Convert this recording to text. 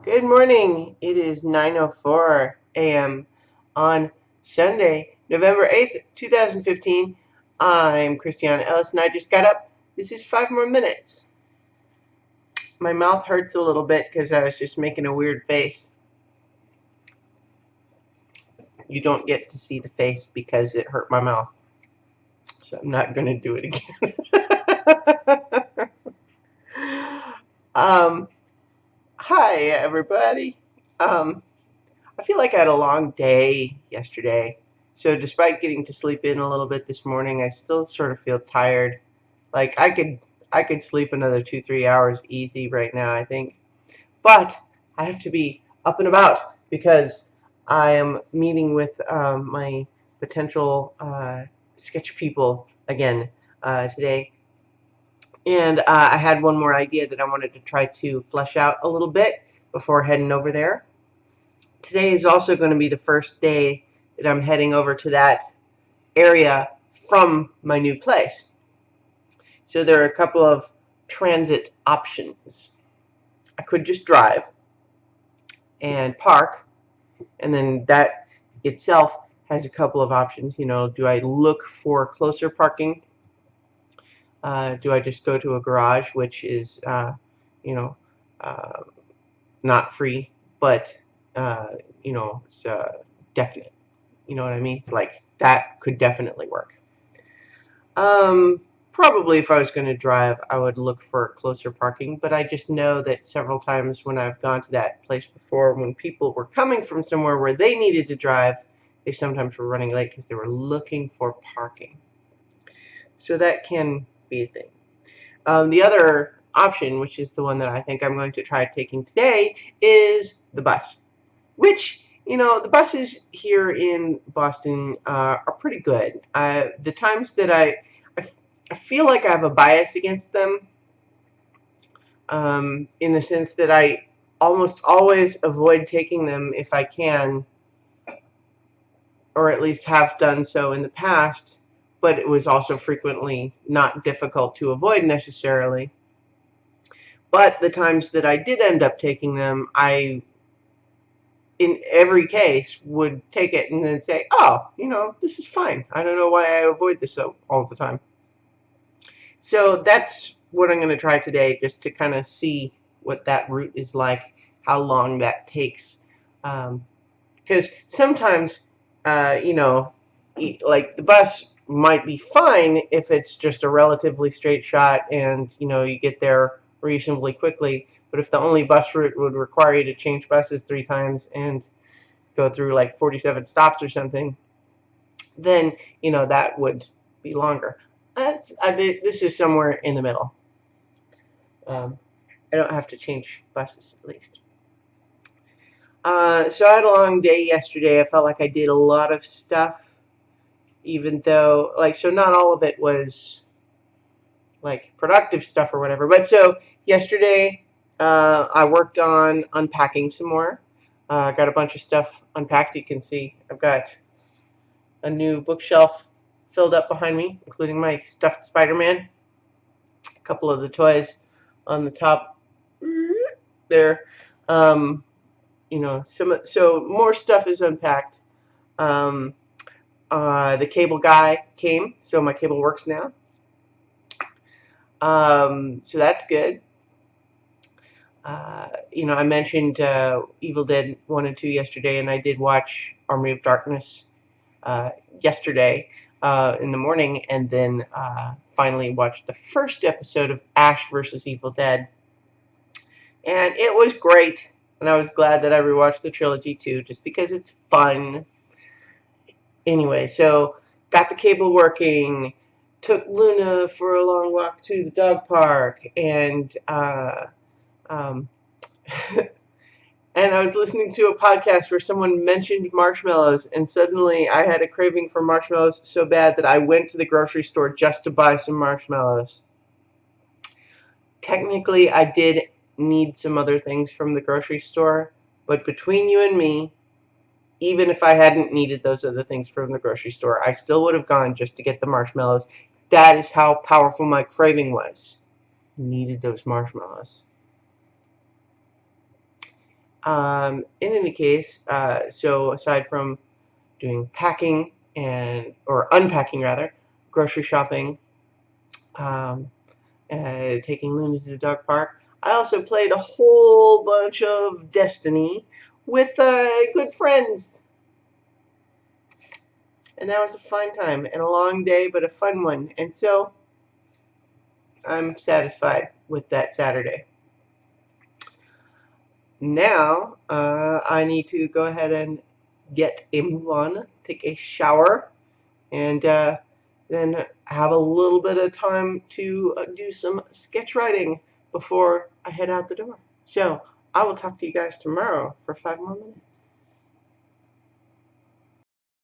Good morning. It is 9:04 a.m. on Sunday, November 8th, 2015. I'm Christiana Ellis and I just got up. This is 5 more minutes. My mouth hurts a little bit because I was just making a weird face. You don't get to see the face because it hurt my mouth. So I'm not going to do it again. um, Hi, everybody. Um, I feel like I had a long day yesterday. So despite getting to sleep in a little bit this morning, I still sort of feel tired. Like I could sleep another 2-3 hours easy right now, I think. But I have to be up and about because I am meeting with my potential sketch people again today. And I had one more idea that I wanted to try to flesh out a little bit before heading over there. Today is also going to be the first day that I'm heading over to that area from my new place. So there are a couple of transit options. I could just drive and park, and then that itself has a couple of options. Do I look for closer parking? Do I just go to a garage, which is, you know, uh, not free, but, it's definite. You know what I mean? It's like that could definitely work. Probably if I was going to drive, I would look for closer parking, but I just know that several times when I've gone to that place before, when people were coming from somewhere where they needed to drive, they sometimes were running late because they were looking for parking. So that can be a thing. The other option, which is the one that I think I'm going to try taking today, is the bus. Which, the buses here in Boston are pretty good. The times that I feel like I have a bias against them, in the sense that I almost always avoid taking them if I can, or at least have done so in the past, but it was also frequently not difficult to avoid necessarily. But the times that I did end up taking them, I, in every case, would take it and then say, oh, this is fine. I don't know why I avoid this all the time. So that's what I'm going to try today, just to kind of see what that route is like, how long that takes. Because sometimes, like the bus might be fine if it's just a relatively straight shot and, you get there reasonably quickly. But if the only bus route would require you to change buses 3 times and go through like 47 stops or something, then, that would be longer. This is somewhere in the middle. Um, I don't have to change buses, at least. So I had a long day yesterday. I felt like I did a lot of stuff, even though, so not all of it was, productive stuff or whatever. But so yesterday, I worked on unpacking some more. I got a bunch of stuff unpacked. You can see I've got a new bookshelf filled up behind me, including my stuffed Spider-Man. A couple of the toys on the top there. So more stuff is unpacked. Um, the cable guy came, so my cable works now. So that's good. I mentioned Evil Dead 1 and 2 yesterday, and I did watch Army of Darkness yesterday in the morning, and then finally watched the first episode of Ash vs. Evil Dead. And it was great, and I was glad that I rewatched the trilogy too, just because it's fun. Anyway, so got the cable working, took Luna for a long walk to the dog park, and um, and I was listening to a podcast where someone mentioned marshmallows, and suddenly I had a craving for marshmallows so bad that I went to the grocery store just to buy some marshmallows. Technically, I did need some other things from the grocery store, but between you and me, even if I hadn't needed those other things from the grocery store, I still would have gone just to get the marshmallows. That is how powerful my craving was. Needed those marshmallows. In any case, so aside from doing packing or unpacking rather, grocery shopping, um, taking Luna to the dog park, I also played a whole bunch of Destiny with good friends. And that was a fun time and a long day, but a fun one. And so I'm satisfied with that Saturday. Now I need to go ahead and get a move on, take a shower, and then have a little bit of time to do some sketch writing before I head out the door. So I will talk to you guys tomorrow for 5 more minutes.